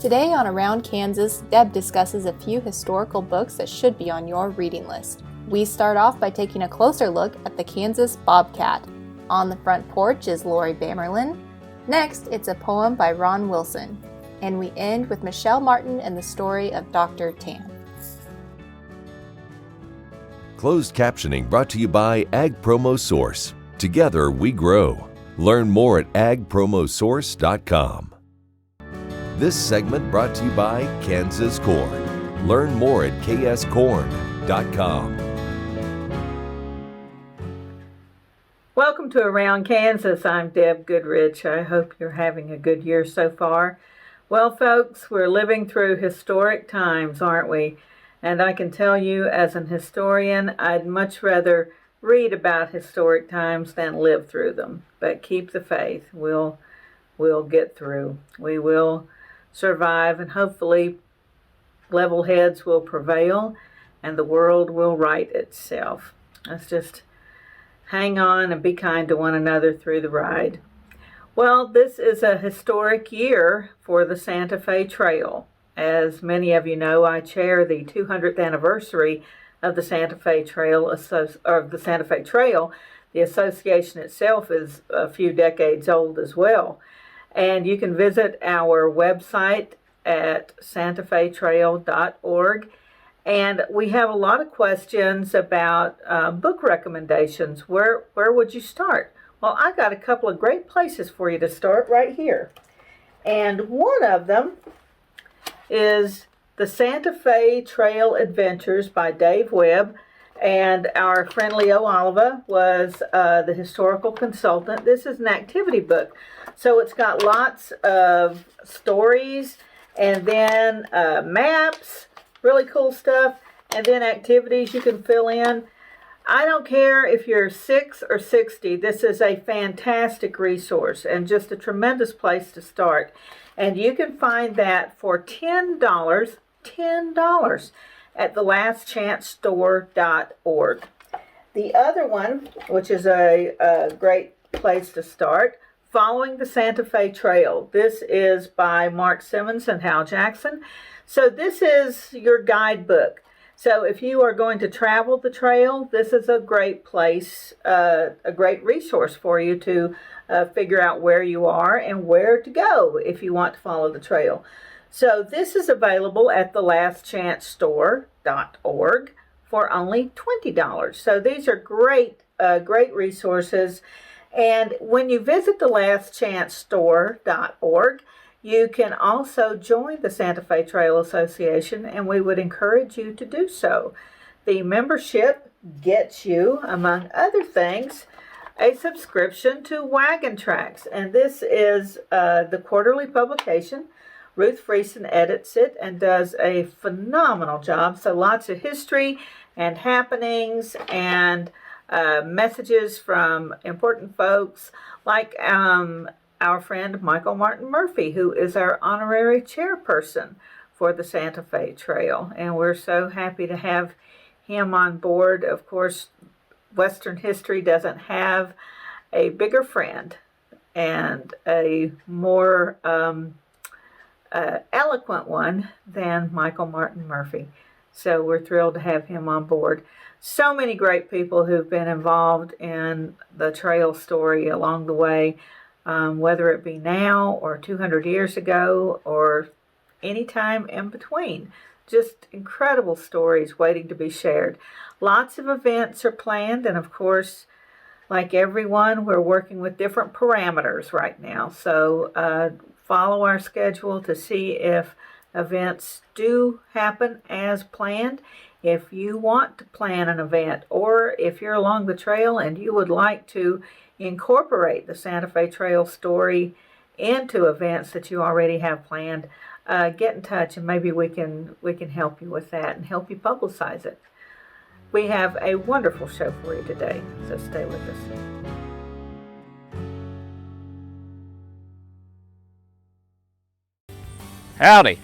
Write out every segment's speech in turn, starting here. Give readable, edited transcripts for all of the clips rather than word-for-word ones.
Today on Around Kansas, Deb discusses a few historical books that should be on your reading list. We start off by taking a closer look at the Kansas Bobcat. On the front porch is Lori Bamerlin. Next, it's a poem by Ron Wilson. And we end with Michelle Martin and the story of Dr. Tam. Closed captioning brought to you by Ag Promo Source. Together we grow. Learn more at agpromosource.com. This segment brought to you by Kansas Corn. Learn more at kscorn.com. Welcome to Around Kansas. I'm Deb Goodrich. I hope you're having a good year so far. Well, folks, we're living through historic times, aren't we? And I can tell you, as an historian, I'd much rather read about historic times than live through them. But keep the faith. We'll get through. We will survive, and hopefully level heads will prevail and the world will right itself. Let's just hang on and be kind to one another through the ride. Well, this is a historic year for the Santa Fe Trail. As many of you know, I chair the 200th anniversary of the Santa Fe Trail. The association itself is a few decades old as well. And you can visit our website at santafetrail.org. And we have a lot of questions about book recommendations. Where would you start? Well, I got a couple of great places for you to start right here. And one of them is The Santa Fe Trail Adventures by Dave Webb. And our friend Leo Oliva was the historical consultant. This is an activity book. So it's got lots of stories and then maps, really cool stuff, and then activities you can fill in. I don't care if you're 6 or 60, this is a fantastic resource and just a tremendous place to start. And you can find that for $10 at thelastchancestore.org. The other one, which is a great place to start, Following the Santa Fe Trail. This is by Mark Simmons and Hal Jackson. So this is your guidebook. So if you are going to travel the trail, this is a great place, a great resource for you to figure out where you are and where to go if you want to follow the trail. So this is available at thelastchancestore.org for only $20. So these are great resources. And when you visit thelastchancestore.org, you can also join the Santa Fe Trail Association, and we would encourage you to do so. The membership gets you, among other things, a subscription to Wagon Tracks. And this is the quarterly publication. Ruth Friesen edits it and does a phenomenal job. So lots of history and happenings and messages from important folks like our friend Michael Martin Murphy, who is our honorary chairperson for the Santa Fe Trail. And we're so happy to have him on board. Of course, Western history doesn't have a bigger friend and a more eloquent one than Michael Martin Murphy. So we're thrilled to have him on board. So many great people who've been involved in the trail story along the way, whether it be now or 200 years ago or any time in between. Just incredible stories waiting to be shared. Lots of events are planned, and of course, like everyone, we're working with different parameters right now. So follow our schedule to see if events do happen as planned. If you want to plan an event, or if you're along the trail and you would like to incorporate the Santa Fe Trail story into events that you already have planned, get in touch and maybe we can help you with that and help you publicize it. We have a wonderful show for you today, so stay with us. Howdy,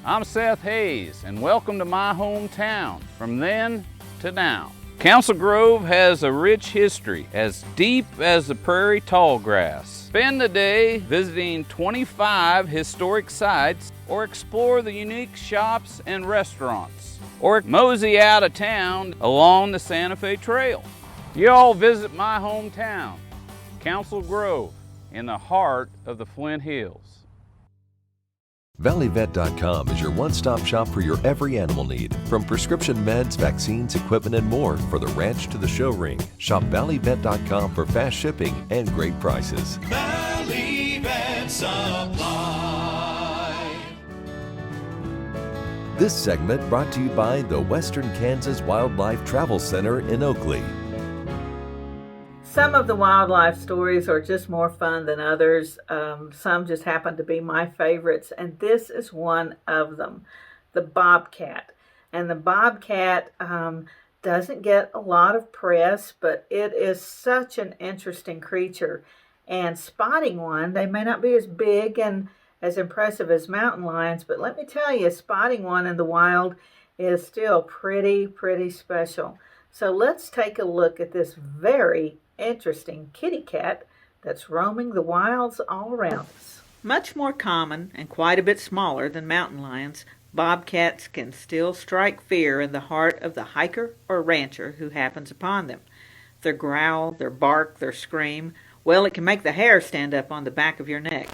I'm Seth Hayes, and welcome to my hometown, from then to now. Council Grove has a rich history as deep as the prairie tall grass. Spend the day visiting 25 historic sites or explore the unique shops and restaurants, or mosey out of town along the Santa Fe Trail. You all visit my hometown, Council Grove, in the heart of the Flint Hills. ValleyVet.com is your one-stop shop for your every animal need. From prescription meds, vaccines, equipment, and more for the ranch to the show ring. Shop ValleyVet.com for fast shipping and great prices. Valley Vet Supply. This segment brought to you by the Western Kansas Wildlife Travel Center in Oakley. Some of the wildlife stories are just more fun than others. Some just happen to be my favorites, and this is one of them, the bobcat. And the bobcat doesn't get a lot of press, but it is such an interesting creature. And spotting one, they may not be as big and as impressive as mountain lions, but let me tell you, spotting one in the wild is still pretty special. So let's take a look at this very interesting kitty cat that's roaming the wilds all around us. Much more common and quite a bit smaller than mountain lions, bobcats can still strike fear in the heart of the hiker or rancher who happens upon them. Their growl, their bark, their scream, well, it can make the hair stand up on the back of your neck.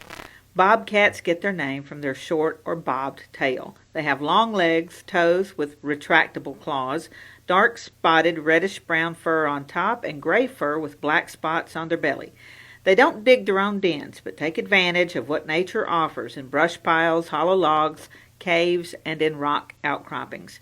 Bobcats get their name from their short or bobbed tail. They have long legs, toes with retractable claws, dark spotted reddish-brown fur on top, and gray fur with black spots on their belly. They don't dig their own dens, but take advantage of what nature offers in brush piles, hollow logs, caves, and in rock outcroppings.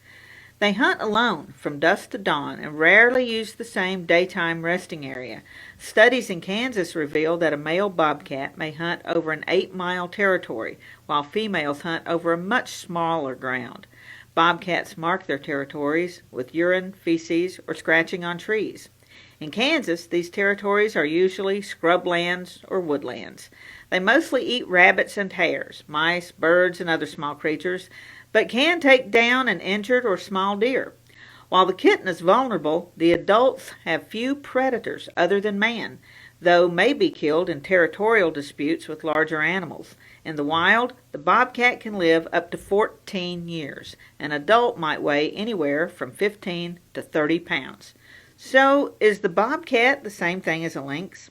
They hunt alone from dusk to dawn and rarely use the same daytime resting area. Studies in Kansas reveal that a male bobcat may hunt over an 8-mile territory, while females hunt over a much smaller ground. Bobcats mark their territories with urine, feces, or scratching on trees. In Kansas, these territories are usually scrublands or woodlands. They mostly eat rabbits and hares, mice, birds, and other small creatures, but can take down an injured or small deer. While the kitten is vulnerable, the adults have few predators other than man, though may be killed in territorial disputes with larger animals. In the wild, the bobcat can live up to 14 years. An adult might weigh anywhere from 15 to 30 pounds. So, is the bobcat the same thing as a lynx?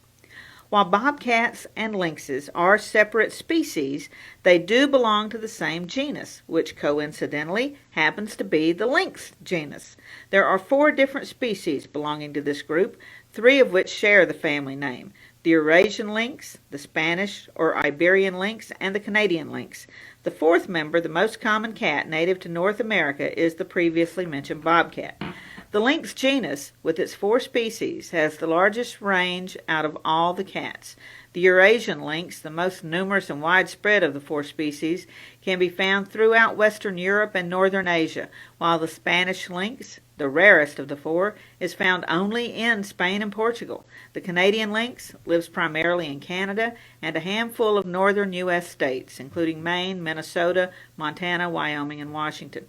While bobcats and lynxes are separate species, they do belong to the same genus, which coincidentally happens to be the lynx genus. There are 4 different species belonging to this group, 3 of which share the family name: the Eurasian lynx, the Spanish or Iberian lynx, and the Canadian lynx. The 4th member, the most common cat native to North America, is the previously mentioned bobcat. The lynx genus, with its 4 species, has the largest range out of all the cats. The Eurasian lynx, the most numerous and widespread of the 4 species, can be found throughout Western Europe and Northern Asia, while the Spanish lynx, the rarest of the 4, is found only in Spain and Portugal. The Canadian lynx lives primarily in Canada and a handful of northern U.S. states, including Maine, Minnesota, Montana, Wyoming, and Washington.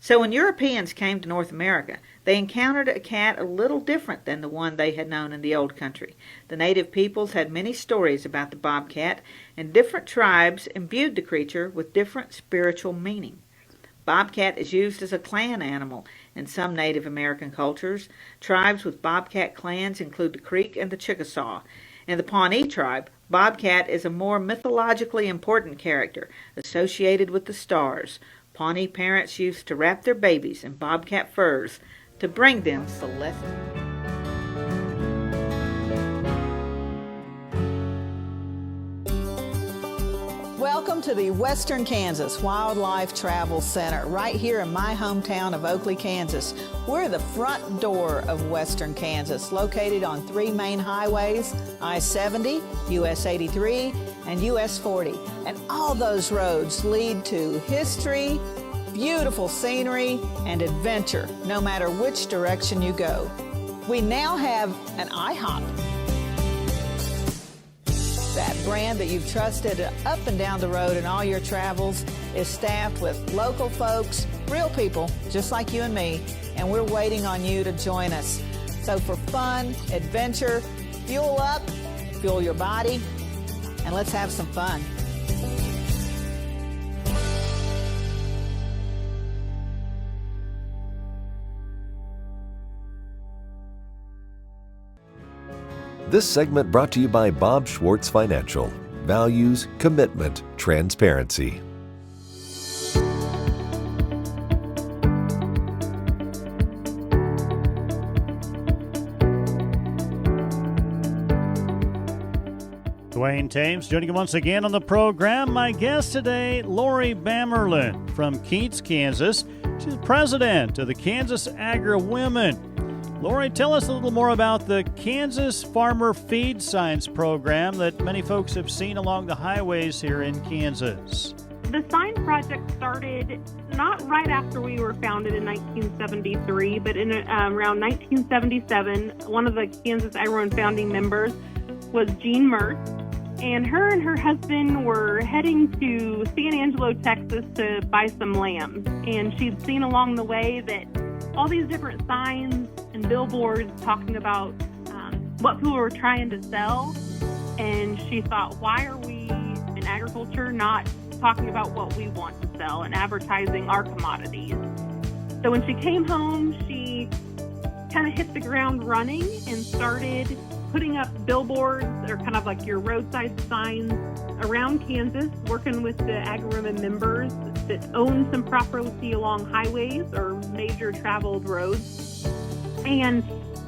So when Europeans came to North America, they encountered a cat a little different than the one they had known in the old country. The native peoples had many stories about the bobcat, and different tribes imbued the creature with different spiritual meaning. Bobcat is used as a clan animal in some Native American cultures. Tribes with bobcat clans include the Creek and the Chickasaw. In the Pawnee tribe, Bobcat is a more mythologically important character associated with the stars. Pawnee parents used to wrap their babies in bobcat furs to bring them celestial. Welcome to the Western Kansas Wildlife Travel Center, right here in my hometown of Oakley, Kansas. We're the front door of Western Kansas, located on 3 main highways, I-70, US 83, and US 40. And all those roads lead to history, beautiful scenery, and adventure, no matter which direction you go. We now have an IHOP. That brand that you've trusted up and down the road in all your travels is staffed with local folks, real people just like you and me, and we're waiting on you to join us. So for fun, adventure, fuel up, fuel your body, and let's have some fun. This segment brought to you by Schwartz Financial. Values, commitment, transparency. Dwayne Thames joining you once again on the program. My guest today, Lori Bamerlin from Keats, Kansas. She's president of the Kansas Agri-Women. Lori, tell us a little more about the Kansas Farmer Feed Signs program that many folks have seen along the highways here in Kansas. The sign project started not right after we were founded in 1973, but in around 1977. One of the Kansas Agri-Women founding members was Jean Mertz, and her husband were heading to San Angelo, Texas to buy some lambs. And she'd seen along the way that all these different signs and billboards talking about what people were trying to sell. And she thought, why are we in agriculture not talking about what we want to sell and advertising our commodities? So when she came home, she kind of hit the ground running and started putting up billboards that are kind of like your roadside signs around Kansas, working with the Agri-Women members that own some property along highways or major traveled roads. And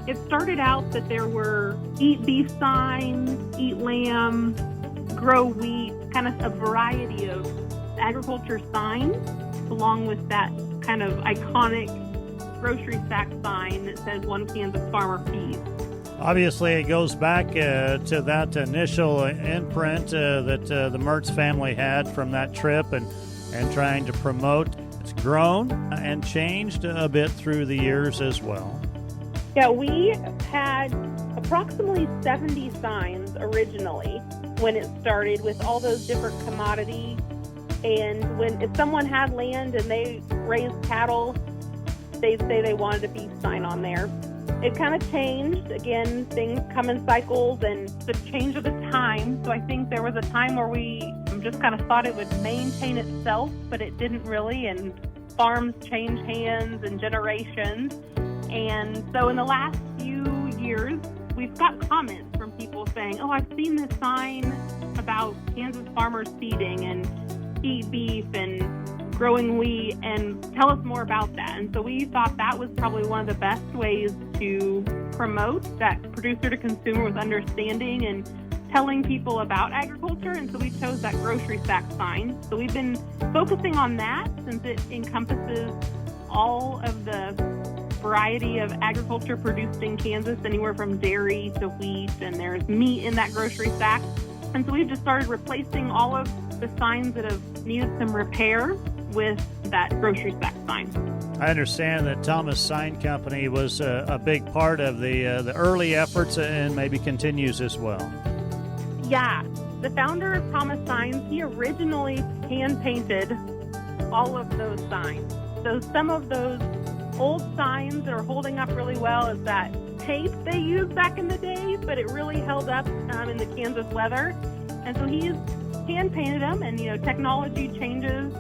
it started out that there were eat beef signs, eat lamb, grow wheat, kind of a variety of agriculture signs, along with that kind of iconic grocery sack sign that says "One Kansas Farmer Feeds." Obviously, it goes back to that initial imprint that the Mertz family had from that trip and trying to promote. It's grown and changed a bit through the years as well. Yeah, we had approximately 70 signs originally when it started with all those different commodities. And if someone had land and they raised cattle, they'd say they wanted a beef sign on there. It kind of changed. Again, things come in cycles and the change of the time. So I think there was a time where we just kind of thought it would maintain itself, but it didn't really. And farms change hands and generations. And so in the last few years, we've got comments from people saying, oh, I've seen this sign about Kansas farmers feeding and eat beef and growing wheat, and tell us more about that. And so we thought that was probably one of the best ways to promote that producer to consumer with understanding and telling people about agriculture. And so we chose that grocery sack sign. So we've been focusing on that since it encompasses all of the variety of agriculture produced in Kansas, anywhere from dairy to wheat, and there's meat in that grocery sack. And so we've just started replacing all of the signs that have needed some repair with that grocery sack sign. I understand that Thomas Sign Company was a big part of the early efforts and maybe continues as well. Yeah, the founder of Thomas Signs, he originally hand-painted all of those signs. So some of those old signs that are holding up really well is that tape they used back in the day, but it really held up in the Kansas weather. And so he's hand-painted them, and technology changes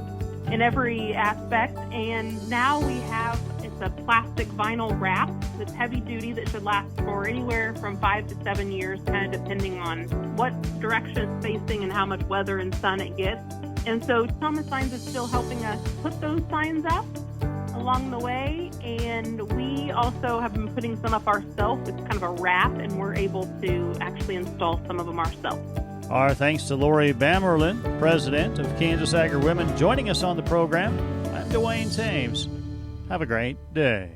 in every aspect, and now we have, it's a plastic vinyl wrap that's heavy duty that should last for anywhere from 5 to 7 years, kind of depending on what direction it's facing and how much weather and sun it gets. And so Thomas Signs is still helping us put those signs up along the way, and we also have been putting some up ourselves. It's kind of a wrap, and we're able to actually install some of them ourselves. Our thanks to Lori Bamerlin, president of Kansas Agri-Women, joining us on the program. I'm Dwayne Thames. Have a great day.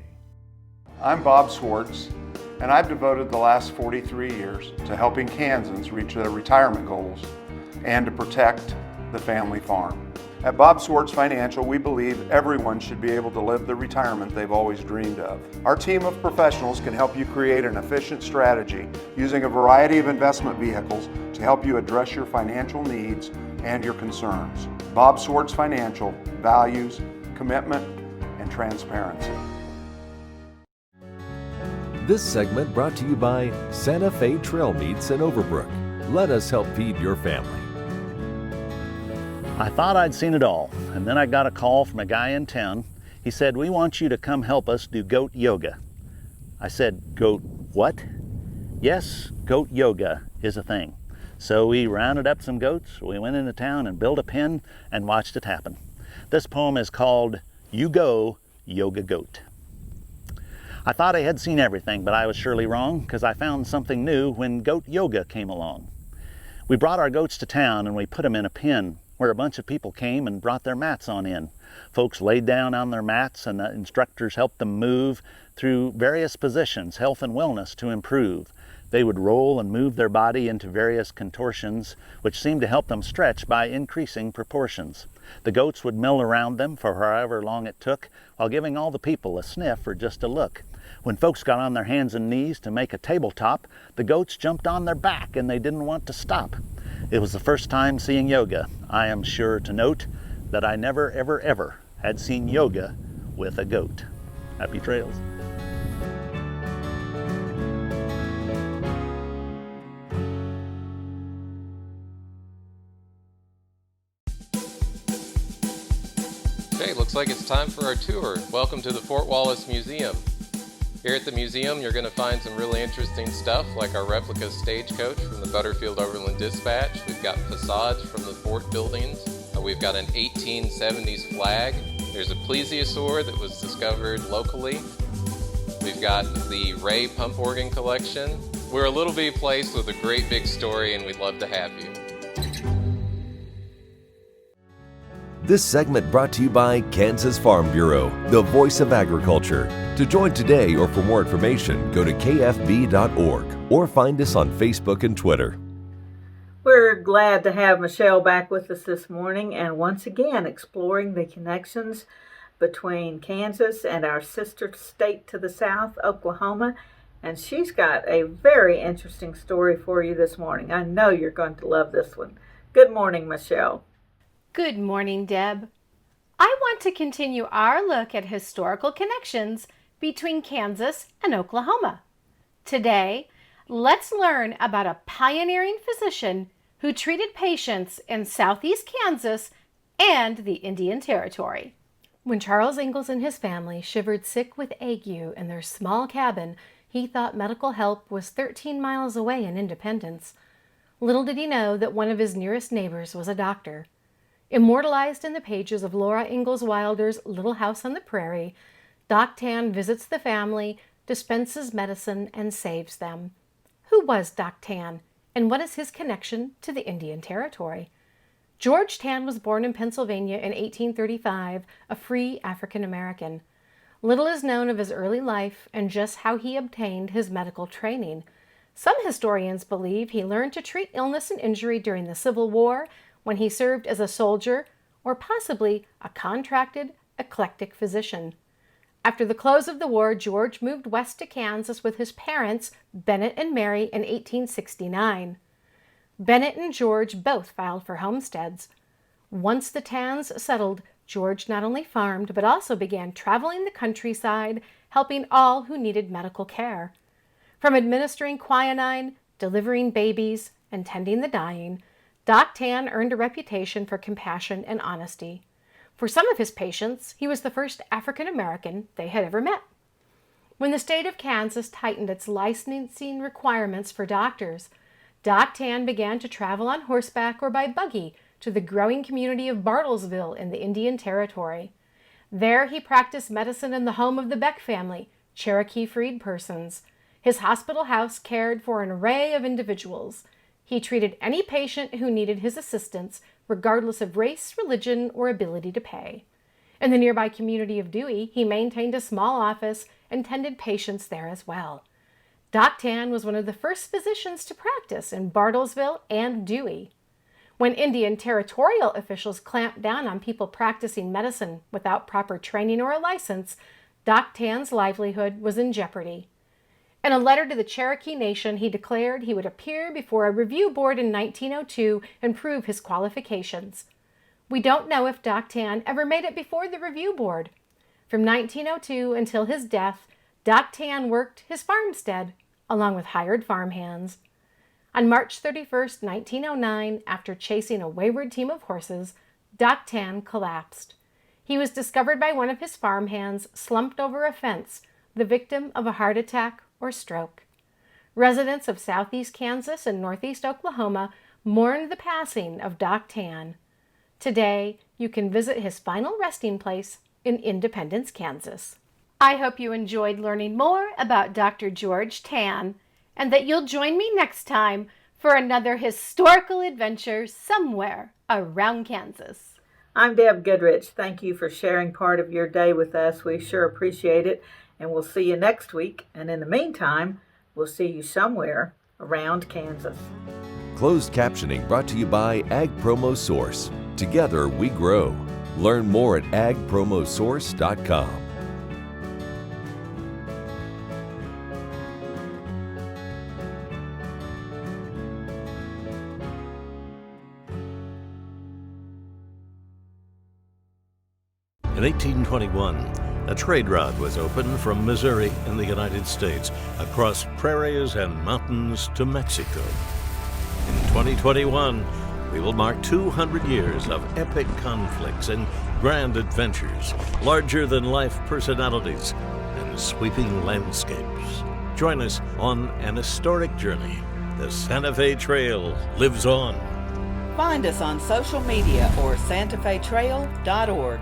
I'm Bob Schwartz, and I've devoted the last 43 years to helping Kansans reach their retirement goals and to protect the family farm. At Schwartz Financial, we believe everyone should be able to live the retirement they've always dreamed of. Our team of professionals can help you create an efficient strategy using a variety of investment vehicles to help you address your financial needs and your concerns. Bob Schwartz Financial, values, commitment, and transparency. This segment brought to you by Santa Fe Trail Meats in Overbrook. Let us help feed your family. I thought I'd seen it all, and then I got a call from a guy in town. He said, "We want you to come help us do goat yoga." I said, "Goat what?" Yes, goat yoga is a thing. So we rounded up some goats, we went into town and built a pen and watched it happen. This poem is called You Go, Yoga Goat. I thought I had seen everything, but I was surely wrong, because I found something new when goat yoga came along. We brought our goats to town and we put them in a pen where a bunch of people came and brought their mats on in. Folks laid down on their mats and the instructors helped them move through various positions, health and wellness to improve. They would roll and move their body into various contortions, which seemed to help them stretch by increasing proportions. The goats would mill around them for however long it took, while giving all the people a sniff or just a look. When folks got on their hands and knees to make a tabletop, the goats jumped on their back and they didn't want to stop. It was the first time seeing yoga. I am sure to note that I never, ever, ever had seen yoga with a goat. Happy trails. Okay, looks like it's time for our tour. Welcome to the Fort Wallace Museum. Here at the museum, you're going to find some really interesting stuff, like our replica stagecoach from the Butterfield Overland Dispatch. We've got facades from the fort buildings. We've got an 1870s flag. There's a plesiosaur that was discovered locally. We've got the Ray pump organ collection. We're a little bitty place with a great big story, and we'd love to have you. This segment brought to you by Kansas Farm Bureau, the voice of agriculture. To join today or for more information, go to kfb.org or find us on Facebook and Twitter. We're glad to have Michelle back with us this morning and once again exploring the connections between Kansas and our sister state to the south, Oklahoma. And she's got a very interesting story for you this morning. I know you're going to love this one. Good morning, Michelle. Good morning, Deb. I want to continue our look at historical connections between Kansas and Oklahoma. Today, let's learn about a pioneering physician who treated patients in southeast Kansas and the Indian Territory. When Charles Ingalls and his family shivered sick with ague in their small cabin, he thought medical help was 13 miles away in Independence. Little did he know that one of his nearest neighbors was a doctor. Immortalized in the pages of Laura Ingalls Wilder's Little House on the Prairie, Doc Tan visits the family, dispenses medicine, and saves them. Who was Doc Tan, and what is his connection to the Indian Territory? George Tan was born in Pennsylvania in 1835, a free African American. Little is known of his early life and just how he obtained his medical training. Some historians believe he learned to treat illness and injury during the Civil War, when he served as a soldier, or possibly a contracted, eclectic physician. After the close of the war, George moved west to Kansas with his parents, Bennett and Mary, in 1869. Bennett and George both filed for homesteads. Once the Tans settled, George not only farmed, but also began traveling the countryside, helping all who needed medical care. From administering quinine, delivering babies, and tending the dying, Doc Tan earned a reputation for compassion and honesty. For some of his patients, he was the first African American they had ever met. When the state of Kansas tightened its licensing requirements for doctors, Doc Tan began to travel on horseback or by buggy to the growing community of Bartlesville in the Indian Territory. There he practiced medicine in the home of the Beck family, Cherokee freed persons. His hospital house cared for an array of individuals. He treated any patient who needed his assistance, regardless of race, religion, or ability to pay. In the nearby community of Dewey, he maintained a small office and tended patients there as well. Doc Tan was one of the first physicians to practice in Bartlesville and Dewey. When Indian Territorial officials clamped down on people practicing medicine without proper training or a license, Doc Tan's livelihood was in jeopardy. In a letter to the Cherokee Nation, he declared he would appear before a review board in 1902 and prove his qualifications. We don't know if Doc Tan ever made it before the review board. From 1902 until his death, Doc Tan worked his farmstead along with hired farmhands. On March 31st, 1909, after chasing a wayward team of horses, Doc Tan collapsed. He was discovered by one of his farmhands slumped over a fence, the victim of a heart attack or stroke. Residents of southeast Kansas and northeast Oklahoma mourned the passing of Doc Tan. Today, you can visit his final resting place in Independence, Kansas. I hope you enjoyed learning more about Dr. George Tan, and that you'll join me next time for another historical adventure somewhere around Kansas. I'm Deb Goodrich. Thank you for sharing part of your day with us. We sure appreciate it. And we'll see you next week. And in the meantime, we'll see you somewhere around Kansas. Closed captioning brought to you by Ag Promo Source. Together we grow. Learn more at agpromosource.com. In 1821, a trade route was opened from Missouri in the United States across prairies and mountains to Mexico. In 2021, we will mark 200 years of epic conflicts and grand adventures, larger-than-life personalities, and sweeping landscapes. Join us on an historic journey. The Santa Fe Trail lives on. Find us on social media or santafetrail.org.